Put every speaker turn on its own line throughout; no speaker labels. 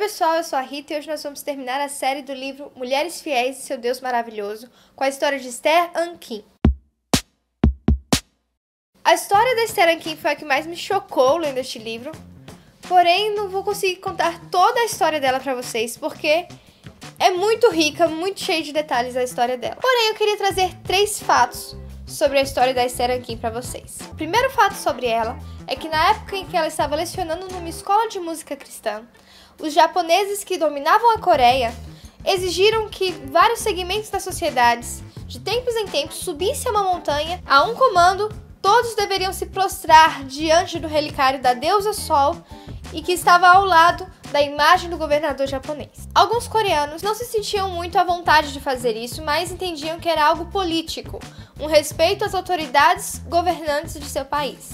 pessoal, eu sou a Rita e hoje nós vamos terminar a série do livro Mulheres Fiéis e Seu Deus Maravilhoso com a história de Esther Anquim. A história da Esther Anquim foi a que mais me chocou lendo este livro, porém não vou conseguir contar toda a história dela pra vocês porque é muito rica, muito cheia de detalhes a história dela. Porém, eu queria trazer 3 fatos sobre a história da Esther Anquim para vocês. O primeiro fato sobre ela é que na época em que ela estava lecionando numa escola de música cristã, os japoneses que dominavam a Coreia exigiram que vários segmentos da sociedade, de tempos em tempos, subissem a uma montanha a um comando. Todos deveriam se prostrar diante do relicário da deusa Sol e que estava ao lado da imagem do governador japonês. Alguns coreanos não se sentiam muito à vontade de fazer isso, mas entendiam que era algo político, um respeito às autoridades governantes de seu país.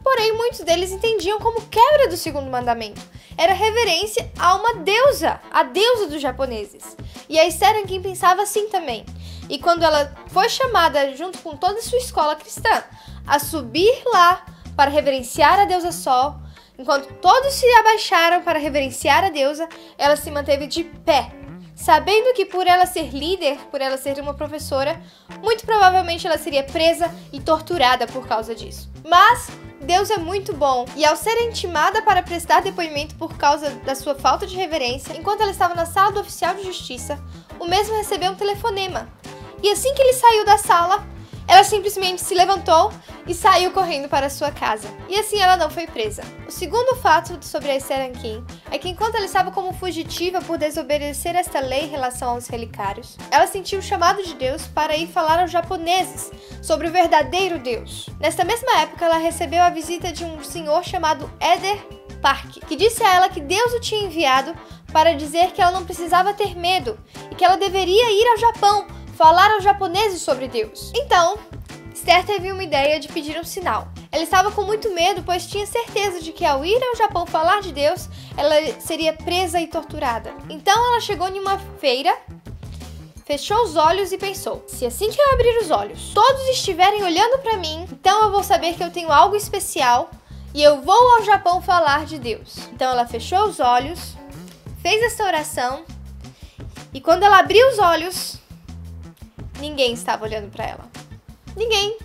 Porém, muitos deles entendiam como quebra do segundo mandamento. Era reverência a uma deusa, a deusa dos japoneses. E a Esther Anquim pensava assim também. E quando ela foi chamada, junto com toda a sua escola cristã, a subir lá para reverenciar a deusa Sol, enquanto todos se abaixaram para reverenciar a deusa, ela se manteve de pé, sabendo que por ela ser líder, por ela ser uma professora, muito provavelmente ela seria presa e torturada por causa disso. Mas Deus é muito bom, e ao ser intimada para prestar depoimento por causa da sua falta de reverência, enquanto ela estava na sala do oficial de justiça, o mesmo recebeu um telefonema. E assim que ele saiu da sala, ela simplesmente se levantou e saiu correndo para sua casa. E assim ela não foi presa. O segundo fato sobre a Esther Anquim é que enquanto ela estava como fugitiva por desobedecer esta lei em relação aos relicários, ela sentiu o chamado de Deus para ir falar aos japoneses sobre o verdadeiro Deus. Nesta mesma época, ela recebeu a visita de um senhor chamado Eder Park, que disse a ela que Deus o tinha enviado para dizer que ela não precisava ter medo e que ela deveria ir ao Japão falar aos japoneses sobre Deus. Então, Esther teve uma ideia de pedir um sinal. Ela estava com muito medo, pois tinha certeza de que ao ir ao Japão falar de Deus, ela seria presa e torturada. Então ela chegou em uma feira, fechou os olhos e pensou: se assim que eu abrir os olhos, todos estiverem olhando para mim, então eu vou saber que eu tenho algo especial e eu vou ao Japão falar de Deus. Então ela fechou os olhos, fez esta oração e quando ela abriu os olhos, ninguém estava olhando para ela. Ninguém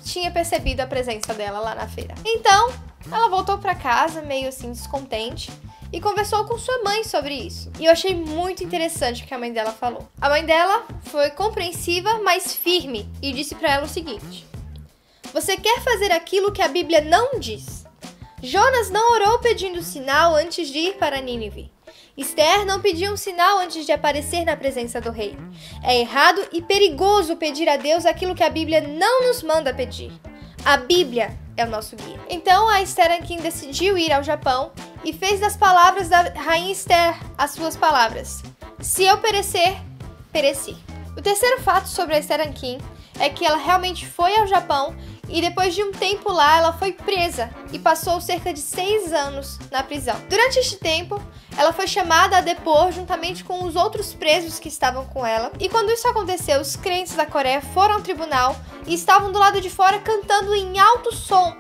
tinha percebido a presença dela lá na feira. Então, ela voltou para casa, meio assim descontente, e conversou com sua mãe sobre isso. E eu achei muito interessante o que a mãe dela falou. A mãe dela foi compreensiva, mas firme, e disse para ela o seguinte: você quer fazer aquilo que a Bíblia não diz. Jonas não orou pedindo sinal antes de ir para Nínive. Esther não pediu um sinal antes de aparecer na presença do rei. É errado e perigoso pedir a Deus aquilo que a Bíblia não nos manda pedir. A Bíblia é o nosso guia. Então a Esther Anquim decidiu ir ao Japão e fez das palavras da rainha Esther as suas palavras: se eu perecer, pereci. O terceiro fato sobre a Esther Anquim é que ela realmente foi ao Japão e depois de um tempo lá ela foi presa e passou cerca de 6 anos na prisão. Durante este tempo, ela foi chamada a depor juntamente com os outros presos que estavam com ela. E quando isso aconteceu, os crentes da Coreia foram ao tribunal e estavam do lado de fora cantando em alto som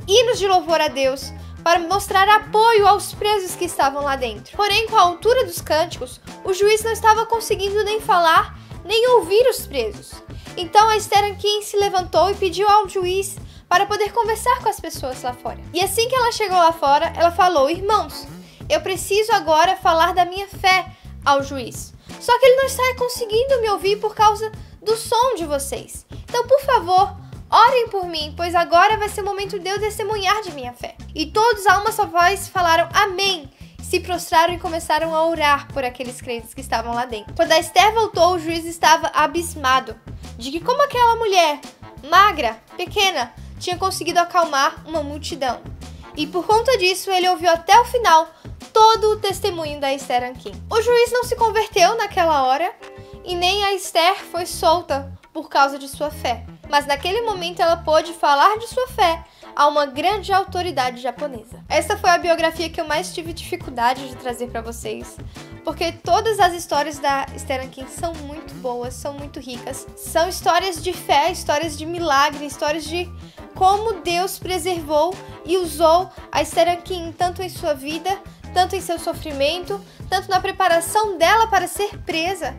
hinos de louvor a Deus para mostrar apoio aos presos que estavam lá dentro. Porém, com a altura dos cânticos, o juiz não estava conseguindo nem falar, nem ouvir os presos. Então a Esther Anquim se levantou e pediu ao juiz para poder conversar com as pessoas lá fora. E assim que ela chegou lá fora, ela falou: irmãos, eu preciso agora falar da minha fé ao juiz. Só que ele não está conseguindo me ouvir por causa do som de vocês. Então, por favor, orem por mim, pois agora vai ser o momento de eu testemunhar de minha fé. E todos a uma só voz falaram amém. Se prostraram e começaram a orar por aqueles crentes que estavam lá dentro. Quando a Esther voltou, o juiz estava abismado de que como aquela mulher, magra, pequena, tinha conseguido acalmar uma multidão. E por conta disso, ele ouviu até o final todo o testemunho da Esther Anquim. O juiz não se converteu naquela hora e nem a Esther foi solta por causa de sua fé. Mas naquele momento ela pôde falar de sua fé a uma grande autoridade japonesa. Essa foi a biografia que eu mais tive dificuldade de trazer para vocês, porque todas as histórias da Esther Anquim são muito boas, são muito ricas. São histórias de fé, histórias de milagre, histórias de como Deus preservou e usou a Esther Anquim tanto em sua vida, tanto em seu sofrimento, tanto na preparação dela para ser presa,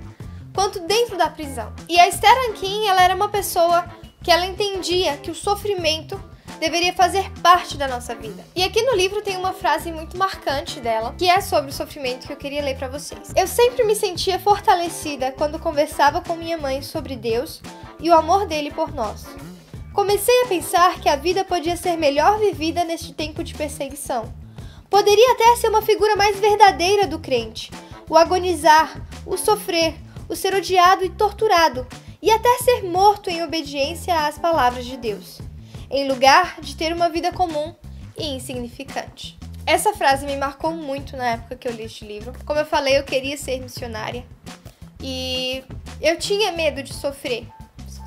quanto dentro da prisão. E a Esther Rankin, ela era uma pessoa que ela entendia que o sofrimento deveria fazer parte da nossa vida. E aqui no livro tem uma frase muito marcante dela, que é sobre o sofrimento, que eu queria ler para vocês. Eu sempre me sentia fortalecida quando conversava com minha mãe sobre Deus e o amor dele por nós. Comecei a pensar que a vida podia ser melhor vivida neste tempo de perseguição. Poderia até ser uma figura mais verdadeira do crente, o agonizar, o sofrer, o ser odiado e torturado, e até ser morto em obediência às palavras de Deus, em lugar de ter uma vida comum e insignificante. Essa frase me marcou muito na época que eu li este livro. Como eu falei, eu queria ser missionária e eu tinha medo de sofrer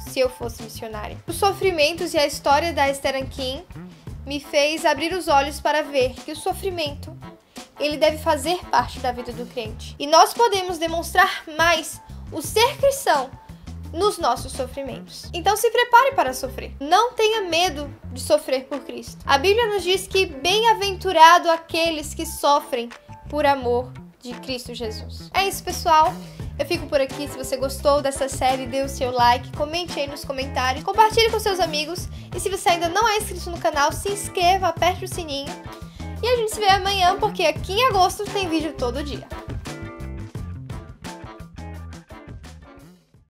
se eu fosse missionária. Os sofrimentos e a história da Esther Rankin me fez abrir os olhos para ver que o sofrimento, ele deve fazer parte da vida do crente. E nós podemos demonstrar mais o ser cristão nos nossos sofrimentos. Então se prepare para sofrer. Não tenha medo de sofrer por Cristo. A Bíblia nos diz que bem-aventurado aqueles que sofrem por amor de Cristo Jesus. É isso, pessoal. Eu fico por aqui. Se você gostou dessa série, dê o seu like, comente aí nos comentários, compartilhe com seus amigos. E se você ainda não é inscrito no canal, se inscreva, aperte o sininho. E a gente se vê amanhã, porque aqui em agosto tem vídeo todo dia.